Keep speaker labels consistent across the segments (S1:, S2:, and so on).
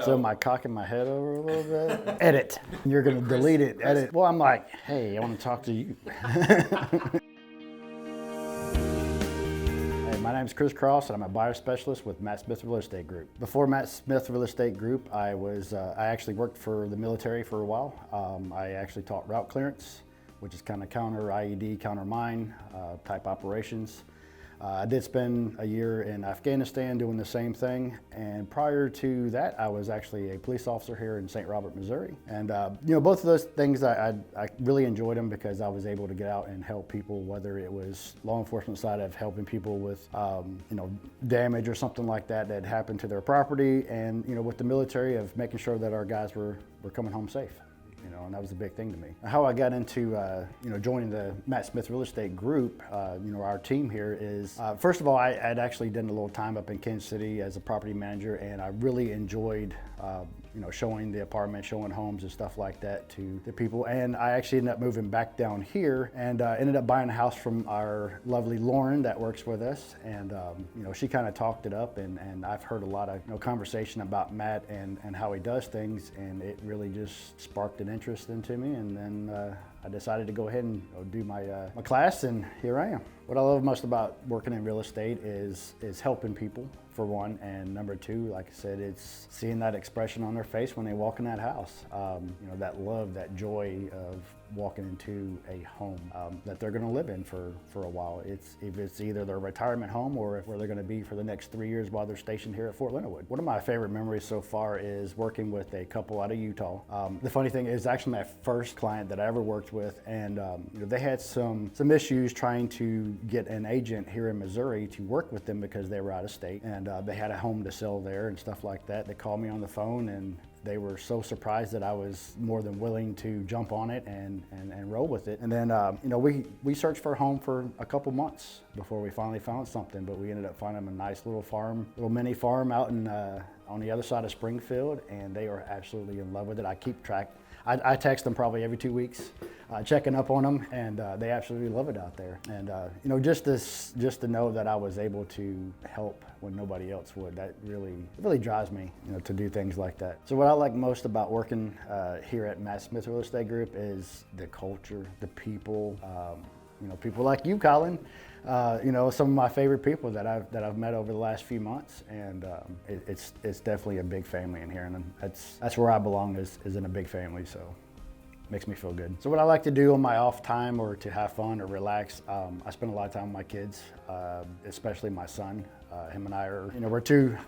S1: So am I cocking my head over a little bit? Edit. You're gonna delete it. Edit. Well, I'm like, hey, I want to talk to you. Hey, my name is Chris Cross, and I'm a buyer specialist with Matt Smith Real Estate Group. Before Matt Smith Real Estate Group, I actually worked for the military for a while. I actually taught route clearance, which is kind of counter IED, counter mine type operations. I did spend a year in Afghanistan doing the same thing, and prior to that, I was actually a police officer here in St. Robert, Missouri. And both of those things, I really enjoyed them because I was able to get out and help people, whether it was law enforcement side of helping people with damage or something like that that happened to their property, and with the military of making sure that our guys were coming home safe. And that was a big thing to me. How I got into, joining the Matt Smith Real Estate Group, our team here is, first of all, I'd actually done a little time up in Kansas City as a property manager, and I really enjoyed, showing the apartment, showing homes and stuff like that to the people. And I actually ended up moving back down here and ended up buying a house from our lovely Lauren that works with us. And, she kind of talked it up, and I've heard a lot of, conversation about Matt and how he does things, and it really just sparked an interest into me. And then I decided to go ahead and do my class, and here I am. What I love most about working in real estate is helping people, for one, and number two, like I said, it's seeing that expression on their face when they walk in that house. That love, that joy of walking into a home that they're going to live in for a while. If it's either their retirement home or where they're going to be for the next 3 years while they're stationed here at Fort Leonard Wood. One of my favorite memories so far is working with a couple out of Utah. The funny thing is actually my first client that I ever worked with, and they had some issues trying to get an agent here in Missouri to work with them because they were out of state, and they had a home to sell there and stuff like that. They called me on the phone, and they were so surprised that I was more than willing to jump on it and roll with it. And then, we searched for a home for a couple months before we finally found something, but we ended up finding a nice little farm, little mini farm out in on the other side of Springfield, and they are absolutely in love with it. I keep track. I text them probably every 2 weeks, checking up on them, and they absolutely love it out there. And just to know that I was able to help when nobody else would, that really drives me, to do things like that. So what I like most about working here at Matt Smith Real Estate Group is the culture, the people. People like you, Colin. Some of my favorite people that I've met over the last few months, and it's definitely a big family in here, and that's where I belong, is in a big family. So it makes me feel good. So what I like to do on my off time or to have fun or relax, I spend a lot of time with my kids, especially my son. Him and I are, we're two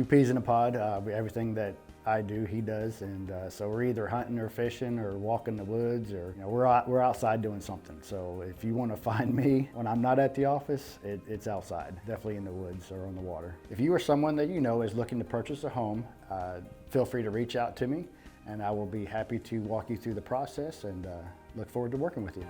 S1: peas in a pod. Everything that I do, he does, and so we're either hunting or fishing or walking the woods, or we're outside doing something. So if you want to find me when I'm not at the office, it's outside, definitely in the woods or on the water. If you are someone that is looking to purchase a home, feel free to reach out to me, and I will be happy to walk you through the process, and look forward to working with you.